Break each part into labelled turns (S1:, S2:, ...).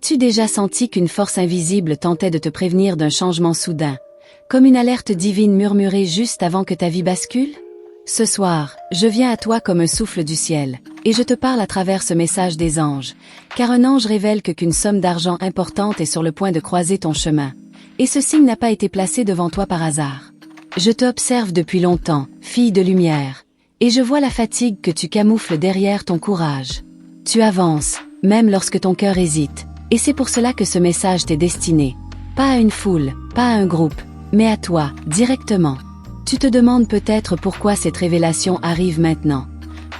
S1: As-tu déjà senti qu'une force invisible tentait de te prévenir d'un changement soudain, comme une alerte divine murmurée juste avant que ta vie bascule? Ce soir, je viens à toi comme un souffle du ciel, et je te parle à travers ce message des anges, car un ange révèle qu'une somme d'argent importante est sur le point de croiser ton chemin, et ce signe n'a pas été placé devant toi par hasard. Je t'observe depuis longtemps, fille de lumière, et je vois la fatigue que tu camoufles derrière ton courage. Tu avances, même lorsque ton cœur hésite, et c'est pour cela que ce message t'est destiné. Pas à une foule, pas à un groupe, mais à toi, directement. Tu te demandes peut-être pourquoi cette révélation arrive maintenant.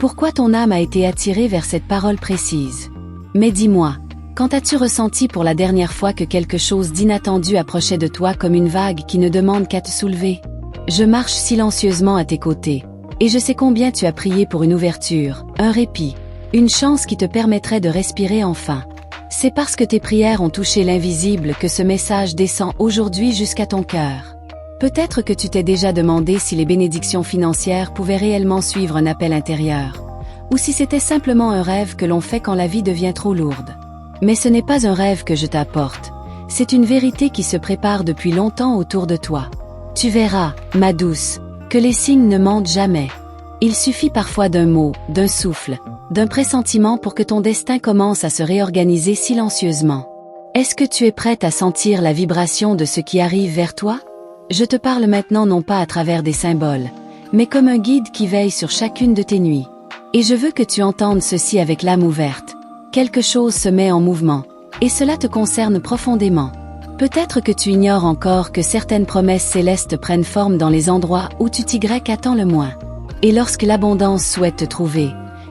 S1: Pourquoi ton âme a été attirée vers cette parole précise. Mais dis-moi, quand as-tu ressenti pour la dernière fois que quelque chose d'inattendu approchait de toi comme une vague qui ne demande qu'à te soulever? Je marche silencieusement à tes côtés, et je sais combien tu as prié pour une ouverture, un répit, une chance qui te permettrait de respirer enfin. C'est parce que tes prières ont touché l'invisible que ce message descend aujourd'hui jusqu'à ton cœur. Peut-être que tu t'es déjà demandé si les bénédictions financières pouvaient réellement suivre un appel intérieur, ou si c'était simplement un rêve que l'on fait quand la vie devient trop lourde. Mais ce n'est pas un rêve que je t'apporte, c'est une vérité qui se prépare depuis longtemps autour de toi. Tu verras, ma douce, que les signes ne mentent jamais. Il suffit parfois d'un mot, d'un souffle, d'un pressentiment pour que ton destin commence à se réorganiser silencieusement. Est-ce que tu es prête à sentir la vibration de ce qui arrive vers toi? Je te parle maintenant non pas à travers des symboles, mais comme un guide qui veille sur chacune de tes nuits. Et je veux que tu entendes ceci avec l'âme ouverte. Quelque chose se met en mouvement, et cela te concerne profondément. Peut-être que tu ignores encore que certaines promesses célestes prennent forme dans les endroits où tu t'y attends le moins. Et lorsque l'abondance souhaite te trouver,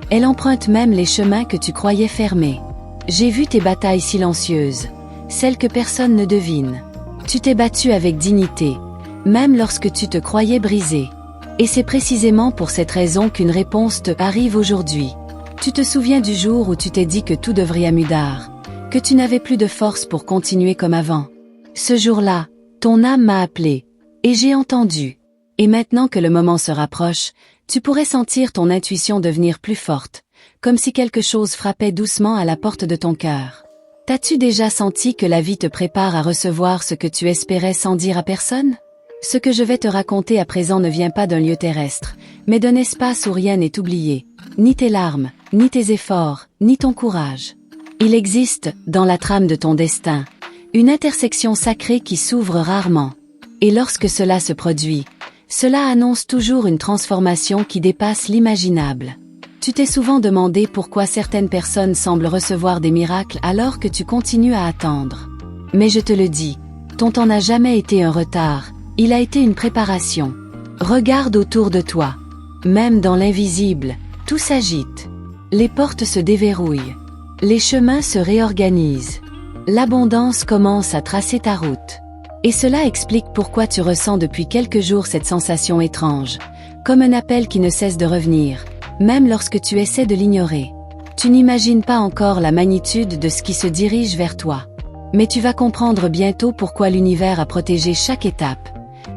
S1: elle emprunte même les chemins que tu croyais fermés. J'ai vu tes batailles silencieuses, celles que personne ne devine. Tu t'es battu avec dignité, même lorsque tu te croyais brisé. Et c'est précisément pour cette raison qu'une réponse te arrive aujourd'hui. Tu te souviens du jour où tu t'es dit que tout devrait amudar, que tu n'avais plus de force pour continuer comme avant. Ce jour-là, ton âme m'a appelé, et j'ai entendu. Et maintenant que le moment se rapproche, tu pourrais sentir ton intuition devenir plus forte, comme si quelque chose frappait doucement à la porte de ton cœur. T'as-tu déjà senti que la vie te prépare à recevoir ce que tu espérais sans dire à personne? Ce que je vais te raconter à présent ne vient pas d'un lieu terrestre, mais d'un espace où rien n'est oublié, ni tes larmes, ni tes efforts, ni ton courage. Il existe, dans la trame de ton destin, une intersection sacrée qui s'ouvre rarement. Et lorsque cela se produit, cela annonce toujours une transformation qui dépasse l'imaginable. Tu t'es souvent demandé pourquoi certaines personnes semblent recevoir des miracles alors que tu continues à attendre. Mais je te le dis, ton temps n'a jamais été un retard, il a été une préparation. Regarde autour de toi. Même dans l'invisible, tout s'agite. Les portes se déverrouillent. Les chemins se réorganisent. L'abondance commence à tracer ta route. Et cela explique pourquoi tu ressens depuis quelques jours cette sensation étrange, comme un appel qui ne cesse de revenir, même lorsque tu essaies de l'ignorer. Tu n'imagines pas encore la magnitude de ce qui se dirige vers toi. Mais tu vas comprendre bientôt pourquoi l'univers a protégé chaque étape,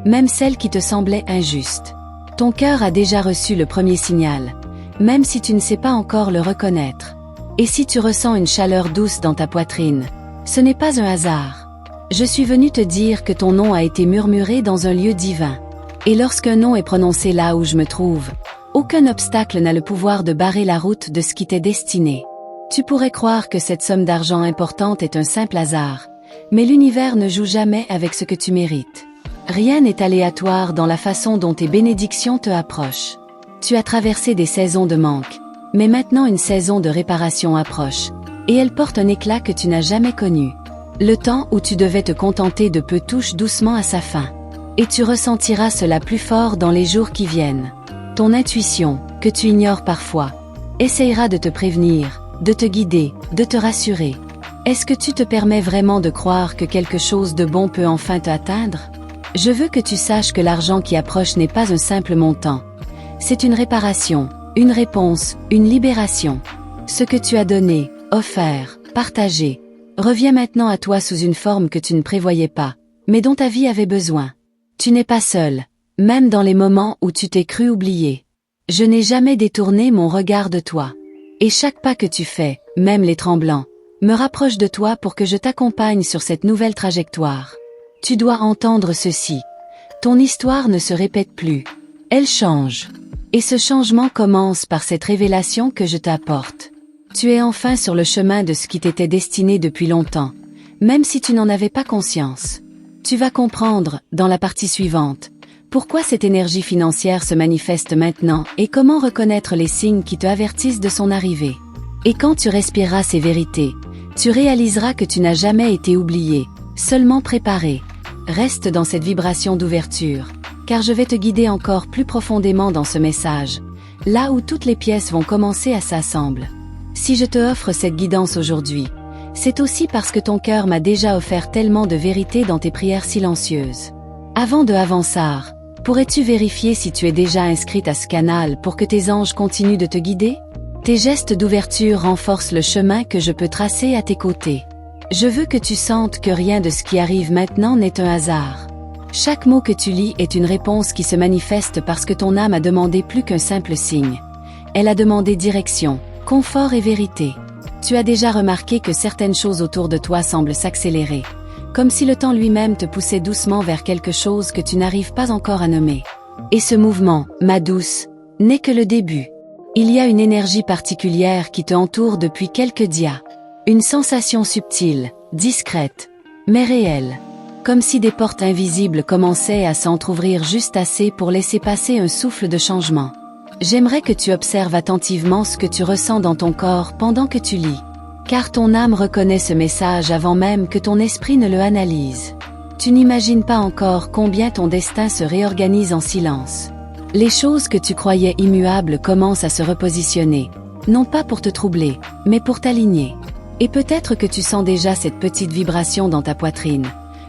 S1: même celle qui te semblait injuste. Ton cœur a déjà reçu le premier signal, même si tu ne sais pas encore le reconnaître. Et si tu ressens une chaleur douce dans ta poitrine, ce n'est pas un hasard. Je suis venu te dire que ton nom a été murmuré dans un lieu divin. Et lorsqu'un nom est prononcé là où je me trouve, aucun obstacle n'a le pouvoir de barrer la route de ce qui t'est destiné. Tu pourrais croire que cette somme d'argent importante est un simple hasard, mais l'univers ne joue jamais avec ce que tu mérites. Rien n'est aléatoire dans la façon dont tes bénédictions te approchent. Tu as traversé des saisons de manque, mais maintenant une saison de réparation approche, et elle porte un éclat que tu n'as jamais connu. Le temps où tu devais te contenter de peu touche doucement à sa fin. Et tu ressentiras cela plus fort dans les jours qui viennent. Ton intuition, que tu ignores parfois, essayera de te prévenir, de te guider, de te rassurer. Est-ce que tu te permets vraiment de croire que quelque chose de bon peut enfin t'atteindre? Je veux que tu saches que l'argent qui approche n'est pas un simple montant. C'est une réparation, une réponse, une libération. Ce que tu as donné, offert, partagé, revient maintenant à toi sous une forme que tu ne prévoyais pas, mais dont ta vie avait besoin. Tu n'es pas seul, même dans les moments où tu t'es cru oublié. Je n'ai jamais détourné mon regard de toi. Et chaque pas que tu fais, même les tremblants, Me rapproche de toi pour que je t'accompagne sur cette nouvelle trajectoire. Tu dois entendre ceci. Ton histoire ne se répète plus. Elle change. Et ce changement commence par cette révélation que je t'apporte. Tu es enfin sur le chemin de ce qui t'était destiné depuis longtemps, même si tu n'en avais pas conscience. Tu vas comprendre, dans la partie suivante, pourquoi cette énergie financière se manifeste maintenant et comment reconnaître les signes qui te avertissent de son arrivée. Et quand tu respireras ces vérités, tu réaliseras que tu n'as jamais été oublié, seulement préparé. Reste dans cette vibration d'ouverture, car je vais te guider encore plus profondément dans ce message, là où toutes les pièces vont commencer à s'assembler. Si je te offre cette guidance aujourd'hui, c'est aussi parce que ton cœur m'a déjà offert tellement de vérité dans tes prières silencieuses. Avant de avancer, pourrais-tu vérifier si tu es déjà inscrite à ce canal pour que tes anges continuent de te guider? Tes gestes d'ouverture renforcent le chemin que je peux tracer à tes côtés. Je veux que tu sentes que rien de ce qui arrive maintenant n'est un hasard. Chaque mot que tu lis est une réponse qui se manifeste parce que ton âme a demandé plus qu'un simple signe. Elle a demandé direction, confort et vérité. Tu as déjà remarqué que certaines choses autour de toi semblent s'accélérer, comme si le temps lui-même te poussait doucement vers quelque chose que tu n'arrives pas encore à nommer. Et ce mouvement, ma douce, n'est que le début. Il y a une énergie particulière qui te entoure depuis quelques dias. Une sensation subtile, discrète, mais réelle. Comme si des portes invisibles commençaient à s'entr'ouvrir juste assez pour laisser passer un souffle de changement. J'aimerais que tu observes attentivement ce que tu ressens dans ton corps pendant que tu lis. Car ton âme reconnaît ce message avant même que ton esprit ne le analyse. Tu n'imagines pas encore combien ton destin se réorganise en silence. Les choses que tu croyais immuables commencent à se repositionner, non pas pour te troubler, mais pour t'aligner. Et peut-être que tu sens déjà cette petite vibration dans ta poitrine,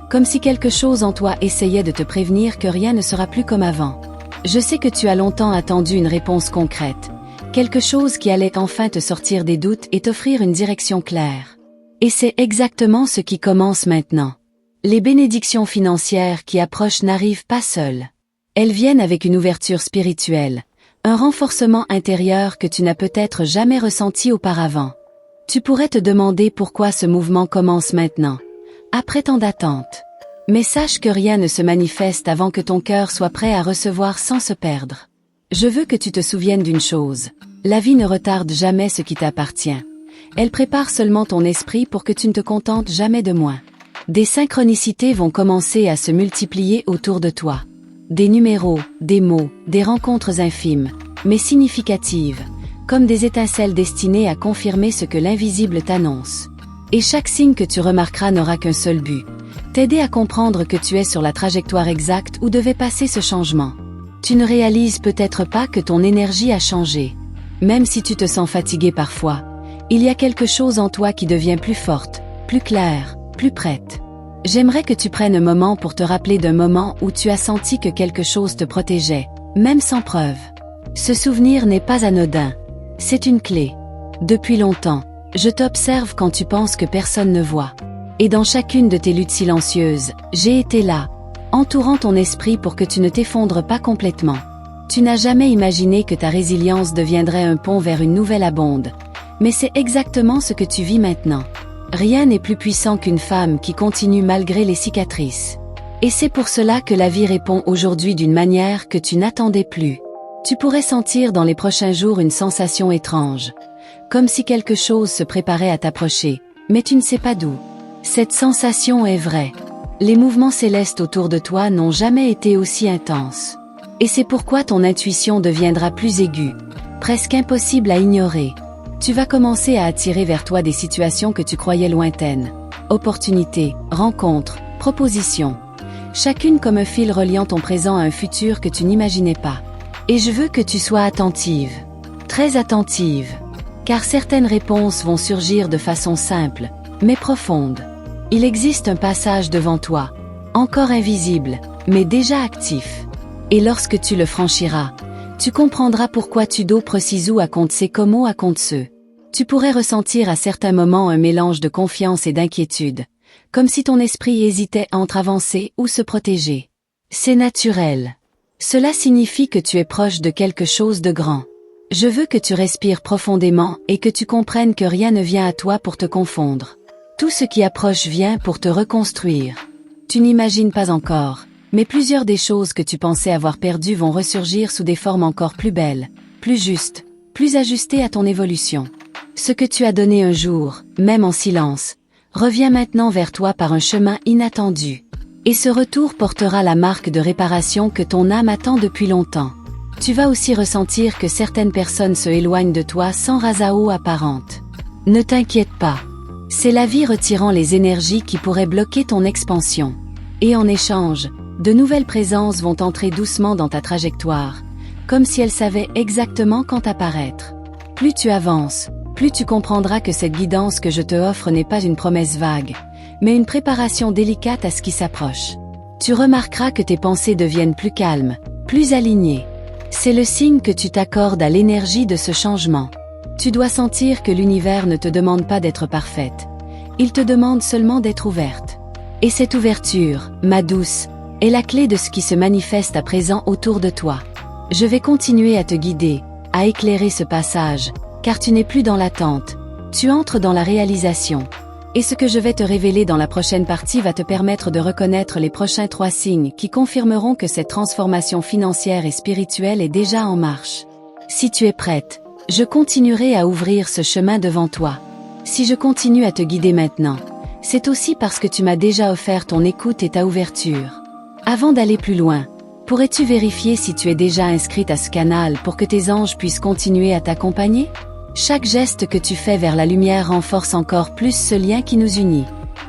S1: comme si quelque chose en toi essayait de te prévenir que rien ne sera plus comme avant. Je sais que tu as longtemps attendu une réponse concrète, quelque chose qui allait enfin te sortir des doutes et t'offrir une direction claire. Et c'est exactement ce qui commence maintenant. Les bénédictions financières qui approchent n'arrivent pas seules. Elles viennent avec une ouverture spirituelle, un renforcement intérieur que tu n'as peut-être jamais ressenti auparavant. Tu pourrais te demander pourquoi ce mouvement commence maintenant, après tant d'attente. Mais sache que rien ne se manifeste avant que ton cœur soit prêt à recevoir sans se perdre. Je veux que tu te souviennes d'une chose, la vie ne retarde jamais ce qui t'appartient. Elle prépare seulement ton esprit pour que tu ne te contentes jamais de moins. Des synchronicités vont commencer à se multiplier autour de toi. Des numéros, des mots, des rencontres infimes, mais significatives, comme des étincelles destinées à confirmer ce que l'invisible t'annonce. Et chaque signe que tu remarqueras n'aura qu'un seul but, t'aider à comprendre que tu es sur la trajectoire exacte où devait passer ce changement. Tu ne réalises peut-être pas que ton énergie a changé. Même si tu te sens fatigué parfois, il y a quelque chose en toi qui devient plus forte, plus claire, plus prête. J'aimerais que tu prennes un moment pour te rappeler d'un moment où tu as senti que quelque chose te protégeait, même sans preuve. Ce souvenir n'est pas anodin. C'est une clé. Depuis longtemps, je t'observe quand tu penses que personne ne voit. Et dans chacune de tes luttes silencieuses, j'ai été là, entourant ton esprit pour que tu ne t'effondres pas complètement. Tu n'as jamais imaginé que ta résilience deviendrait un pont vers une nouvelle abonde. Mais c'est exactement ce que tu vis maintenant. Rien n'est plus puissant qu'une femme qui continue malgré les cicatrices. Et c'est pour cela que la vie répond aujourd'hui d'une manière que tu n'attendais plus. Tu pourrais sentir dans les prochains jours une sensation étrange, comme si quelque chose se préparait à t'approcher, mais tu ne sais pas d'où. Cette sensation est vraie. Les mouvements célestes autour de toi n'ont jamais été aussi intenses. Et c'est pourquoi ton intuition deviendra plus aiguë, presque impossible à ignorer. Tu vas commencer à attirer vers toi des situations que tu croyais lointaines. Opportunités, rencontres, propositions. Chacune comme un fil reliant ton présent à un futur que tu n'imaginais pas. Et je veux que tu sois attentive. Très attentive. Car certaines réponses vont surgir de façon simple, mais profonde. Il existe un passage devant toi, encore invisible, mais déjà actif. Et lorsque tu le franchiras, tu comprendras pourquoi tu do preciso à compte se como à compte ce. Tu pourrais ressentir à certains moments un mélange de confiance et d'inquiétude, comme si ton esprit hésitait entre avancer ou se protéger. C'est naturel. Cela signifie que tu es proche de quelque chose de grand. Je veux que tu respires profondément et que tu comprennes que rien ne vient à toi pour te confondre. Tout ce qui approche vient pour te reconstruire. Tu n'imagines pas encore, mais plusieurs des choses que tu pensais avoir perdues vont ressurgir sous des formes encore plus belles, plus justes, plus ajustées à ton évolution. Ce que tu as donné un jour, même en silence, revient maintenant vers toi par un chemin inattendu. Et ce retour portera la marque de réparation que ton âme attend depuis longtemps. Tu vas aussi ressentir que certaines personnes se éloignent de toi sans rasao apparente. Ne t'inquiète pas. C'est la vie retirant les énergies qui pourraient bloquer ton expansion. Et en échange, de nouvelles présences vont entrer doucement dans ta trajectoire, comme si elles savaient exactement quand apparaître. Plus tu avances, plus tu comprendras que cette guidance que je te offre n'est pas une promesse vague, mais une préparation délicate à ce qui s'approche. Tu remarqueras que tes pensées deviennent plus calmes, plus alignées. C'est le signe que tu t'accordes à l'énergie de ce changement. Tu dois sentir que l'univers ne te demande pas d'être parfaite. Il te demande seulement d'être ouverte. Et cette ouverture, ma douce, est la clé de ce qui se manifeste à présent autour de toi. Je vais continuer à te guider, à éclairer ce passage, car tu n'es plus dans l'attente, tu entres dans la réalisation. Et ce que je vais te révéler dans la prochaine partie va te permettre de reconnaître les prochains 3 signes qui confirmeront que cette transformation financière et spirituelle est déjà en marche. Si tu es prête, je continuerai à ouvrir ce chemin devant toi. Si je continue à te guider maintenant, c'est aussi parce que tu m'as déjà offert ton écoute et ta ouverture. Avant d'aller plus loin, pourrais-tu vérifier si tu es déjà inscrite à ce canal pour que tes anges puissent continuer à t'accompagner? Chaque geste que tu fais vers la lumière renforce encore plus ce lien qui nous unit.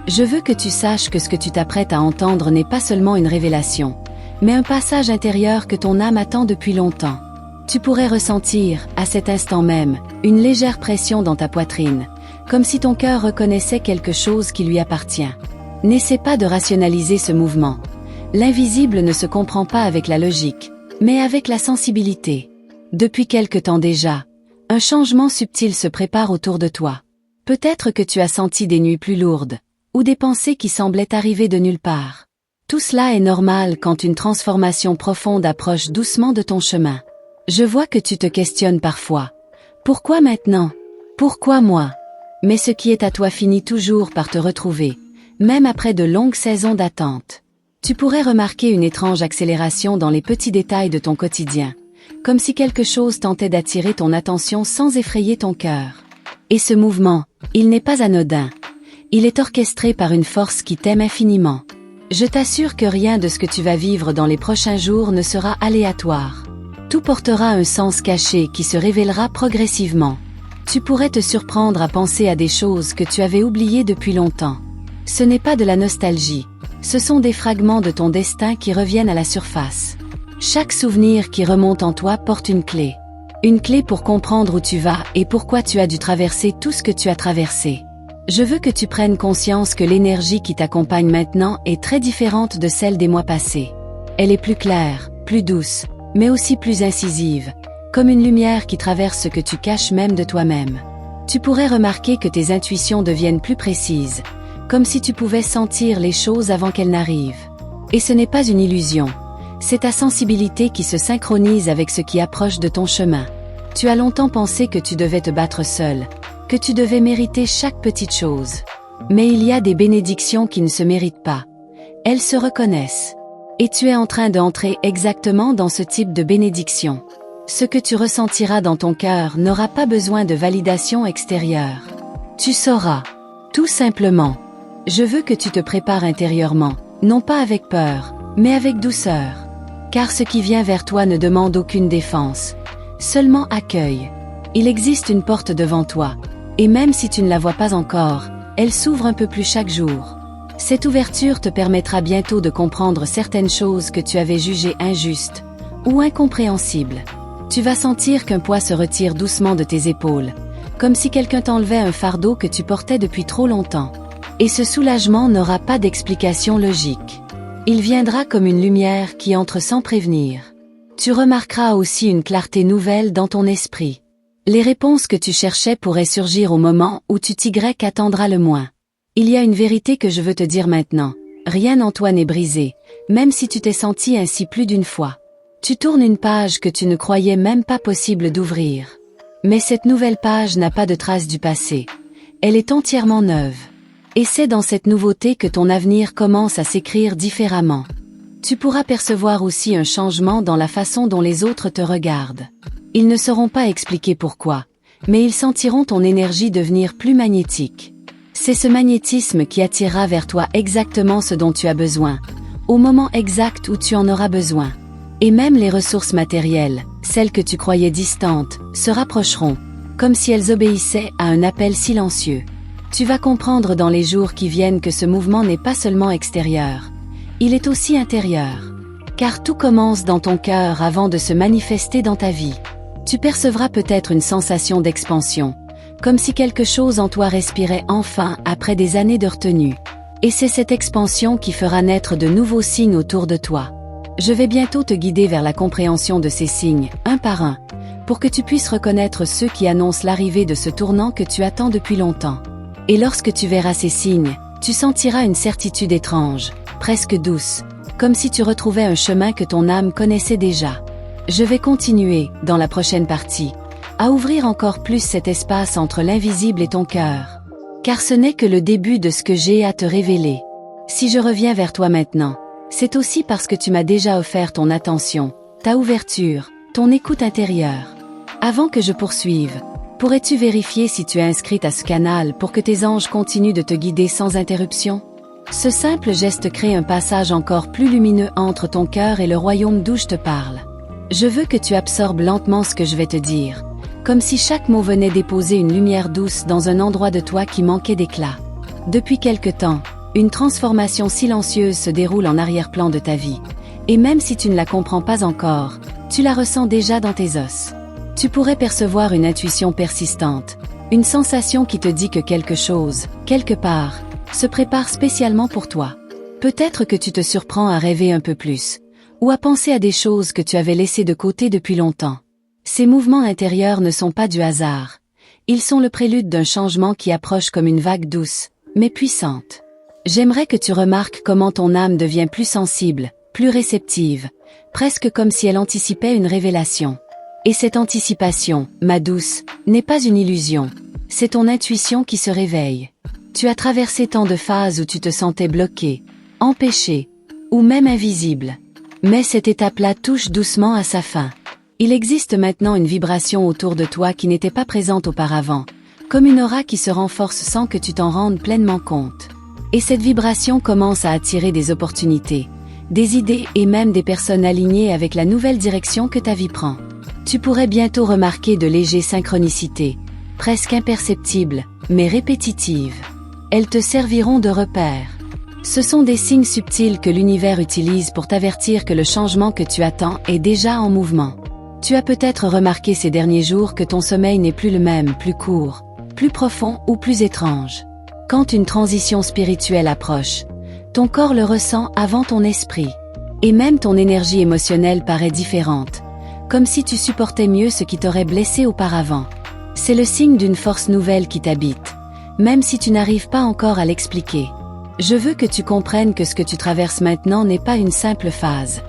S1: Je veux que tu saches que ce que tu t'apprêtes à entendre n'est pas seulement une révélation, mais un passage intérieur que ton âme attend depuis longtemps. Tu pourrais ressentir, à cet instant même, une légère pression dans ta poitrine, comme si ton cœur reconnaissait quelque chose qui lui appartient. N'essaie pas de rationaliser ce mouvement. L'invisible ne se comprend pas avec la logique, mais avec la sensibilité. Depuis quelque temps déjà, un changement subtil se prépare autour de toi. Peut-être que tu as senti des nuits plus lourdes, ou des pensées qui semblaient arriver de nulle part. Tout cela est normal quand une transformation profonde approche doucement de ton chemin. Je vois que tu te questionnes parfois. Pourquoi maintenant? Pourquoi moi? Mais ce qui est à toi finit toujours par te retrouver, même après de longues saisons d'attente. Tu pourrais remarquer une étrange accélération dans les petits détails de ton quotidien, comme si quelque chose tentait d'attirer ton attention sans effrayer ton cœur. Et ce mouvement, il n'est pas anodin. Il est orchestré par une force qui t'aime infiniment. Je t'assure que rien de ce que tu vas vivre dans les prochains jours ne sera aléatoire. Tout portera un sens caché qui se révélera progressivement. Tu pourrais te surprendre à penser à des choses que tu avais oubliées depuis longtemps. Ce n'est pas de la nostalgie, ce sont des fragments de ton destin qui reviennent à la surface. Chaque souvenir qui remonte en toi porte une clé. Une clé pour comprendre où tu vas et pourquoi tu as dû traverser tout ce que tu as traversé. Je veux que tu prennes conscience que l'énergie qui t'accompagne maintenant est très différente de celle des mois passés. Elle est plus claire, plus douce, mais aussi plus incisive, comme une lumière qui traverse ce que tu caches même de toi-même. Tu pourrais remarquer que tes intuitions deviennent plus précises, comme si tu pouvais sentir les choses avant qu'elles n'arrivent. Et ce n'est pas une illusion, c'est ta sensibilité qui se synchronise avec ce qui approche de ton chemin. Tu as longtemps pensé que tu devais te battre seul, que tu devais mériter chaque petite chose. Mais il y a des bénédictions qui ne se méritent pas. Elles se reconnaissent. Et tu es en train d'entrer exactement dans ce type de bénédiction. Ce que tu ressentiras dans ton cœur n'aura pas besoin de validation extérieure. Tu sauras. Tout simplement. Je veux que tu te prépares intérieurement, non pas avec peur, mais avec douceur. Car ce qui vient vers toi ne demande aucune défense, seulement accueil. Il existe une porte devant toi, et même si tu ne la vois pas encore, elle s'ouvre un peu plus chaque jour. Cette ouverture te permettra bientôt de comprendre certaines choses que tu avais jugées injustes ou incompréhensibles. Tu vas sentir qu'un poids se retire doucement de tes épaules, comme si quelqu'un t'enlevait un fardeau que tu portais depuis trop longtemps. Et ce soulagement n'aura pas d'explication logique. Il viendra comme une lumière qui entre sans prévenir. Tu remarqueras aussi une clarté nouvelle dans ton esprit. Les réponses que tu cherchais pourraient surgir au moment où tu t'attendras le moins. Il y a une vérité que je veux te dire maintenant. Rien en toi n'est brisé, même si tu t'es senti ainsi plus d'une fois. Tu tournes une page que tu ne croyais même pas possible d'ouvrir. Mais cette nouvelle page n'a pas de trace du passé. Elle est entièrement neuve. Et c'est dans cette nouveauté que ton avenir commence à s'écrire différemment. Tu pourras percevoir aussi un changement dans la façon dont les autres te regardent. Ils ne sauront pas expliquer pourquoi, mais ils sentiront ton énergie devenir plus magnétique. C'est ce magnétisme qui attirera vers toi exactement ce dont tu as besoin, au moment exact où tu en auras besoin. Et même les ressources matérielles, celles que tu croyais distantes, se rapprocheront, comme si elles obéissaient à un appel silencieux. Tu vas comprendre dans les jours qui viennent que ce mouvement n'est pas seulement extérieur, il est aussi intérieur. Car tout commence dans ton cœur avant de se manifester dans ta vie. Tu percevras peut-être une sensation d'expansion, comme si quelque chose en toi respirait enfin après des années de retenue. Et c'est cette expansion qui fera naître de nouveaux signes autour de toi. Je vais bientôt te guider vers la compréhension de ces signes, un par un, pour que tu puisses reconnaître ceux qui annoncent l'arrivée de ce tournant que tu attends depuis longtemps. Et lorsque tu verras ces signes, tu sentiras une certitude étrange, presque douce, comme si tu retrouvais un chemin que ton âme connaissait déjà. Je vais continuer, dans la prochaine partie, à ouvrir encore plus cet espace entre l'invisible et ton cœur. Car ce n'est que le début de ce que j'ai à te révéler. Si je reviens vers toi maintenant, c'est aussi parce que tu m'as déjà offert ton attention, ta ouverture, ton écoute intérieure. Avant que je poursuive, pourrais-tu vérifier si tu es inscrite à ce canal pour que tes anges continuent de te guider sans interruption? Ce simple geste crée un passage encore plus lumineux entre ton cœur et le royaume d'où je te parle. Je veux que tu absorbes lentement ce que je vais te dire, comme si chaque mot venait déposer une lumière douce dans un endroit de toi qui manquait d'éclat. Depuis quelque temps, une transformation silencieuse se déroule en arrière-plan de ta vie. Et même si tu ne la comprends pas encore, tu la ressens déjà dans tes os. Tu pourrais percevoir une intuition persistante, une sensation qui te dit que quelque chose, quelque part, se prépare spécialement pour toi. Peut-être que tu te surprends à rêver un peu plus, ou à penser à des choses que tu avais laissées de côté depuis longtemps. Ces mouvements intérieurs ne sont pas du hasard. Ils sont le prélude d'un changement qui approche comme une vague douce, mais puissante. J'aimerais que tu remarques comment ton âme devient plus sensible, plus réceptive, presque comme si elle anticipait une révélation. Et cette anticipation, ma douce, n'est pas une illusion. C'est ton intuition qui se réveille. Tu as traversé tant de phases où tu te sentais bloqué, empêché, ou même invisible. Mais cette étape-là touche doucement à sa fin. Il existe maintenant une vibration autour de toi qui n'était pas présente auparavant, comme une aura qui se renforce sans que tu t'en rendes pleinement compte. Et cette vibration commence à attirer des opportunités, des idées et même des personnes alignées avec la nouvelle direction que ta vie prend. Tu pourrais bientôt remarquer de légères synchronicités, presque imperceptibles, mais répétitives. Elles te serviront de repère. Ce sont des signes subtils que l'univers utilise pour t'avertir que le changement que tu attends est déjà en mouvement. Tu as peut-être remarqué ces derniers jours que ton sommeil n'est plus le même, plus court, plus profond ou plus étrange. Quand une transition spirituelle approche, ton corps le ressent avant ton esprit. Et même ton énergie émotionnelle paraît différente, comme si tu supportais mieux ce qui t'aurait blessé auparavant. C'est le signe d'une force nouvelle qui t'habite, même si tu n'arrives pas encore à l'expliquer. Je veux que tu comprennes que ce que tu traverses maintenant n'est pas une simple phase.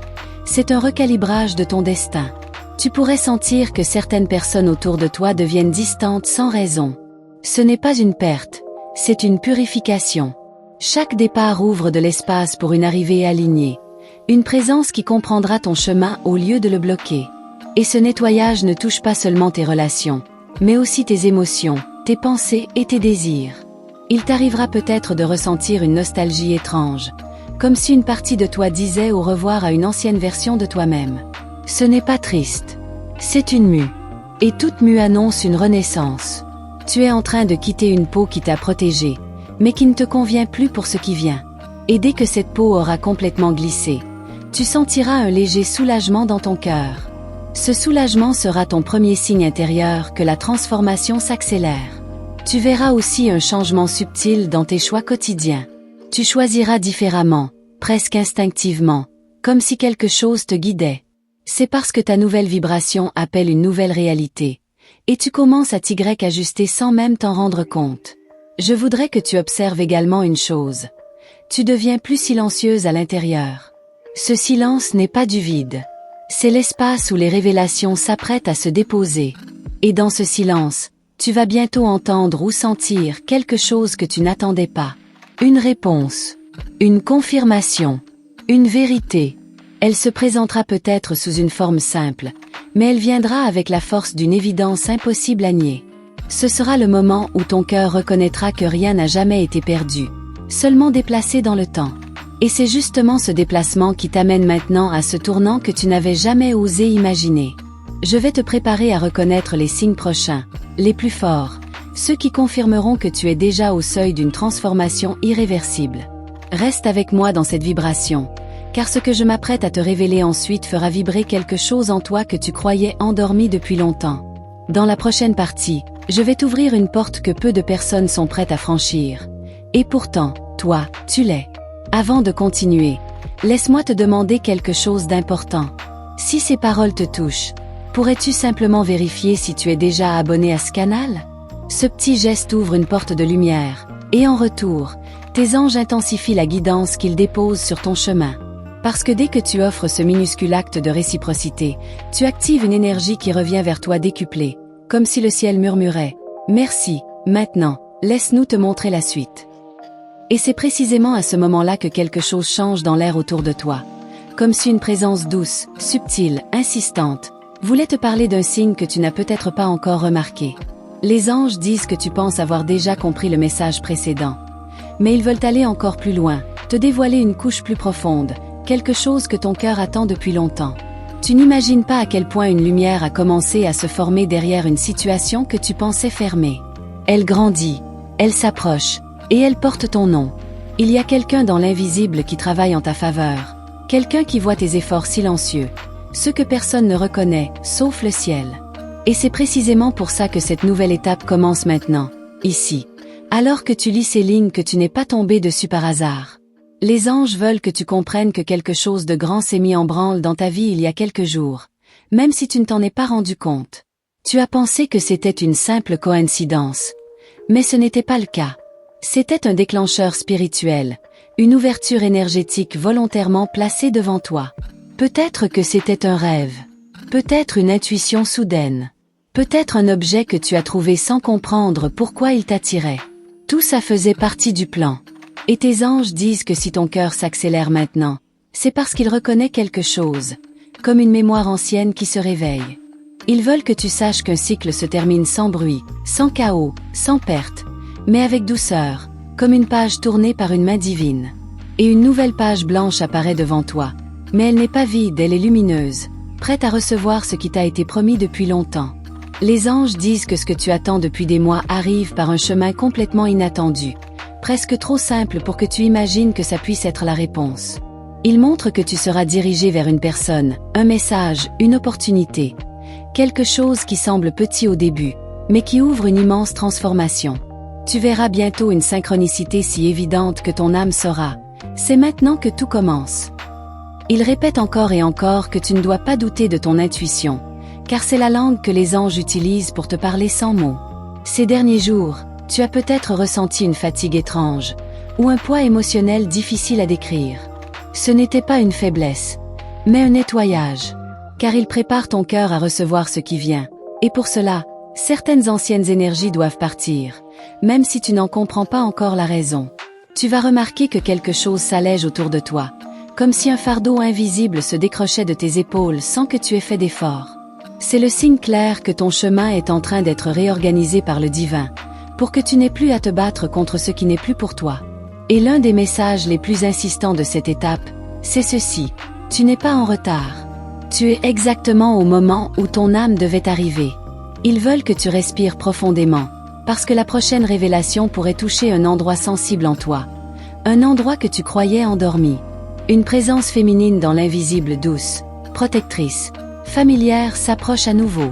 S1: C'est un recalibrage de ton destin. Tu pourrais sentir que certaines personnes autour de toi deviennent distantes sans raison. Ce n'est pas une perte, c'est une purification. Chaque départ ouvre de l'espace pour une arrivée alignée. Une présence qui comprendra ton chemin au lieu de le bloquer. Et ce nettoyage ne touche pas seulement tes relations, mais aussi tes émotions, tes pensées et tes désirs. Il t'arrivera peut-être de ressentir une nostalgie étrange, comme si une partie de toi disait au revoir à une ancienne version de toi-même. Ce n'est pas triste. C'est une mue. Et toute mue annonce une renaissance. Tu es en train de quitter une peau qui t'a protégé, mais qui ne te convient plus pour ce qui vient. Et dès que cette peau aura complètement glissé, tu sentiras un léger soulagement dans ton cœur. Ce soulagement sera ton premier signe intérieur que la transformation s'accélère. Tu verras aussi un changement subtil dans tes choix quotidiens. Tu choisiras différemment, presque instinctivement, comme si quelque chose te guidait. C'est parce que ta nouvelle vibration appelle une nouvelle réalité, et tu commences à t'ajuster sans même t'en rendre compte. Je voudrais que tu observes également une chose. Tu deviens plus silencieuse à l'intérieur. Ce silence n'est pas du vide. C'est l'espace où les révélations s'apprêtent à se déposer. Et dans ce silence, tu vas bientôt entendre ou sentir quelque chose que tu n'attendais pas. Une réponse. Une confirmation. Une vérité. Elle se présentera peut-être sous une forme simple, mais elle viendra avec la force d'une évidence impossible à nier. Ce sera le moment où ton cœur reconnaîtra que rien n'a jamais été perdu, seulement déplacé dans le temps. Et c'est justement ce déplacement qui t'amène maintenant à ce tournant que tu n'avais jamais osé imaginer. Je vais te préparer à reconnaître les signes prochains, les plus forts, ceux qui confirmeront que tu es déjà au seuil d'une transformation irréversible. Reste avec moi dans cette vibration, car ce que je m'apprête à te révéler ensuite fera vibrer quelque chose en toi que tu croyais endormi depuis longtemps. Dans la prochaine partie, je vais t'ouvrir une porte que peu de personnes sont prêtes à franchir. Et pourtant, toi, tu l'es. Avant de continuer, laisse-moi te demander quelque chose d'important. Si ces paroles te touchent, pourrais-tu simplement vérifier si tu es déjà abonné à ce canal? Ce petit geste ouvre une porte de lumière, et en retour, tes anges intensifient la guidance qu'ils déposent sur ton chemin. Parce que dès que tu offres ce minuscule acte de réciprocité, tu actives une énergie qui revient vers toi décuplée, comme si le ciel murmurait « Merci, maintenant, laisse-nous te montrer la suite ». Et c'est précisément à ce moment-là que quelque chose change dans l'air autour de toi. Comme si une présence douce, subtile, insistante, voulait te parler d'un signe que tu n'as peut-être pas encore remarqué. Les anges disent que tu penses avoir déjà compris le message précédent. Mais ils veulent aller encore plus loin, te dévoiler une couche plus profonde, quelque chose que ton cœur attend depuis longtemps. Tu n'imagines pas à quel point une lumière a commencé à se former derrière une situation que tu pensais fermée. Elle grandit, elle s'approche, et elle porte ton nom. Il y a quelqu'un dans l'invisible qui travaille en ta faveur, quelqu'un qui voit tes efforts silencieux, ceux que personne ne reconnaît, sauf le ciel. Et c'est précisément pour ça que cette nouvelle étape commence maintenant, ici, alors que tu lis ces lignes que tu n'es pas tombé dessus par hasard. Les anges veulent que tu comprennes que quelque chose de grand s'est mis en branle dans ta vie il y a quelques jours, même si tu ne t'en es pas rendu compte. Tu as pensé que c'était une simple coïncidence, mais ce n'était pas le cas. C'était un déclencheur spirituel, une ouverture énergétique volontairement placée devant toi. Peut-être que c'était un rêve, peut-être une intuition soudaine, peut-être un objet que tu as trouvé sans comprendre pourquoi il t'attirait. Tout ça faisait partie du plan. Et tes anges disent que si ton cœur s'accélère maintenant, c'est parce qu'il reconnaît quelque chose, comme une mémoire ancienne qui se réveille. Ils veulent que tu saches qu'un cycle se termine sans bruit, sans chaos, sans perte, mais avec douceur, comme une page tournée par une main divine. Et une nouvelle page blanche apparaît devant toi, mais elle n'est pas vide, elle est lumineuse, prête à recevoir ce qui t'a été promis depuis longtemps. Les anges disent que ce que tu attends depuis des mois arrive par un chemin complètement inattendu, presque trop simple pour que tu imagines que ça puisse être la réponse. Ils montrent que tu seras dirigé vers une personne, un message, une opportunité, quelque chose qui semble petit au début, mais qui ouvre une immense transformation. Tu verras bientôt une synchronicité si évidente que ton âme saura. C'est maintenant que tout commence. Il répète encore et encore que tu ne dois pas douter de ton intuition, car c'est la langue que les anges utilisent pour te parler sans mots. Ces derniers jours, tu as peut-être ressenti une fatigue étrange, ou un poids émotionnel difficile à décrire. Ce n'était pas une faiblesse, mais un nettoyage, car il prépare ton cœur à recevoir ce qui vient, et pour cela, certaines anciennes énergies doivent partir, même si tu n'en comprends pas encore la raison. Tu vas remarquer que quelque chose s'allège autour de toi, comme si un fardeau invisible se décrochait de tes épaules sans que tu aies fait d'effort. C'est le signe clair que ton chemin est en train d'être réorganisé par le divin, pour que tu n'aies plus à te battre contre ce qui n'est plus pour toi. Et l'un des messages les plus insistants de cette étape, c'est ceci: tu n'es pas en retard. Tu es exactement au moment où ton âme devait arriver. Ils veulent que tu respires profondément, parce que la prochaine révélation pourrait toucher un endroit sensible en toi, un endroit que tu croyais endormi. Une présence féminine dans l'invisible douce, protectrice, familière s'approche à nouveau.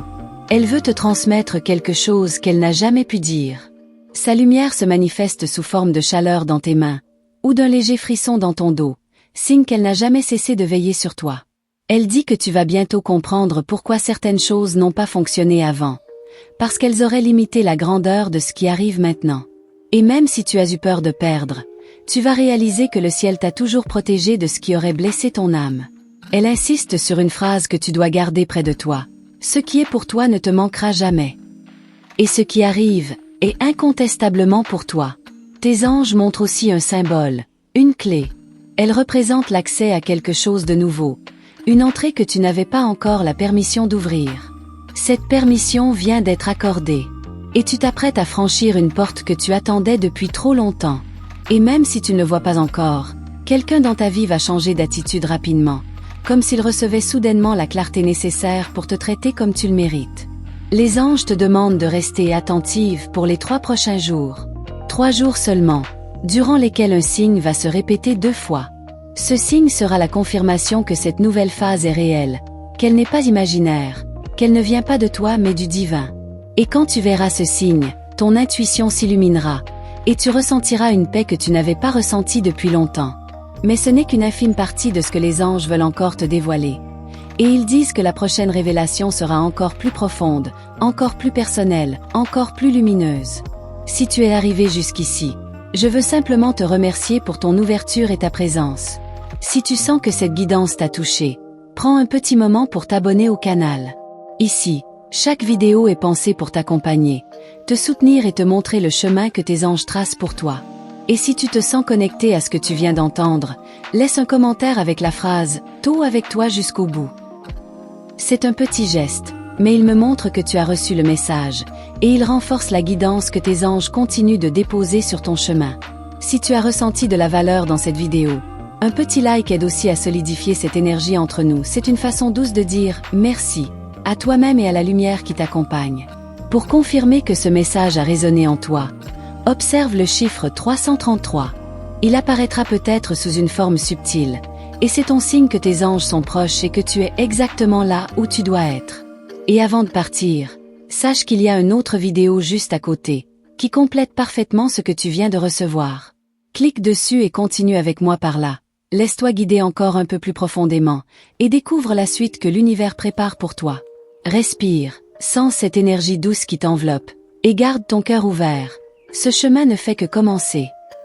S1: Elle veut te transmettre quelque chose qu'elle n'a jamais pu dire. Sa lumière se manifeste sous forme de chaleur dans tes mains, ou d'un léger frisson dans ton dos, signe qu'elle n'a jamais cessé de veiller sur toi. Elle dit que tu vas bientôt comprendre pourquoi certaines choses n'ont pas fonctionné avant, parce qu'elles auraient limité la grandeur de ce qui arrive maintenant. Et même si tu as eu peur de perdre, tu vas réaliser que le ciel t'a toujours protégé de ce qui aurait blessé ton âme. Elle insiste sur une phrase que tu dois garder près de toi. Ce qui est pour toi ne te manquera jamais. Et ce qui arrive est incontestablement pour toi. Tes anges montrent aussi un symbole, une clé. Elle représente l'accès à quelque chose de nouveau, une entrée que tu n'avais pas encore la permission d'ouvrir. Cette permission vient d'être accordée. Et tu t'apprêtes à franchir une porte que tu attendais depuis trop longtemps. Et même si tu ne le vois pas encore, quelqu'un dans ta vie va changer d'attitude rapidement, comme s'il recevait soudainement la clarté nécessaire pour te traiter comme tu le mérites. Les anges te demandent de rester attentive pour les 3 prochains jours. 3 jours seulement, durant lesquels un signe va se répéter 2 fois. Ce signe sera la confirmation que cette nouvelle phase est réelle, qu'elle n'est pas imaginaire, qu'elle ne vient pas de toi mais du divin. Et quand tu verras ce signe, ton intuition s'illuminera, et tu ressentiras une paix que tu n'avais pas ressentie depuis longtemps. Mais ce n'est qu'une infime partie de ce que les anges veulent encore te dévoiler. Et ils disent que la prochaine révélation sera encore plus profonde, encore plus personnelle, encore plus lumineuse. Si tu es arrivé jusqu'ici, je veux simplement te remercier pour ton ouverture et ta présence. Si tu sens que cette guidance t'a touché, prends un petit moment pour t'abonner au canal. Ici, chaque vidéo est pensée pour t'accompagner, te soutenir et te montrer le chemin que tes anges tracent pour toi. Et si tu te sens connecté à ce que tu viens d'entendre, laisse un commentaire avec la phrase « Tout avec toi jusqu'au bout ». C'est un petit geste, mais il me montre que tu as reçu le message, et il renforce la guidance que tes anges continuent de déposer sur ton chemin. Si tu as ressenti de la valeur dans cette vidéo, un petit like aide aussi à solidifier cette énergie entre nous. C'est une façon douce de dire « Merci » à toi-même et à la lumière qui t'accompagne. Pour confirmer que ce message a résonné en toi, observe le chiffre 333. Il apparaîtra peut-être sous une forme subtile, et c'est ton signe que tes anges sont proches et que tu es exactement là où tu dois être. Et avant de partir, sache qu'il y a une autre vidéo juste à côté, qui complète parfaitement ce que tu viens de recevoir. Clique dessus et continue avec moi par là. Laisse-toi guider encore un peu plus profondément, et découvre la suite que l'univers prépare pour toi. Respire, sens cette énergie douce qui t'enveloppe, et garde ton cœur ouvert. Ce chemin ne fait que commencer.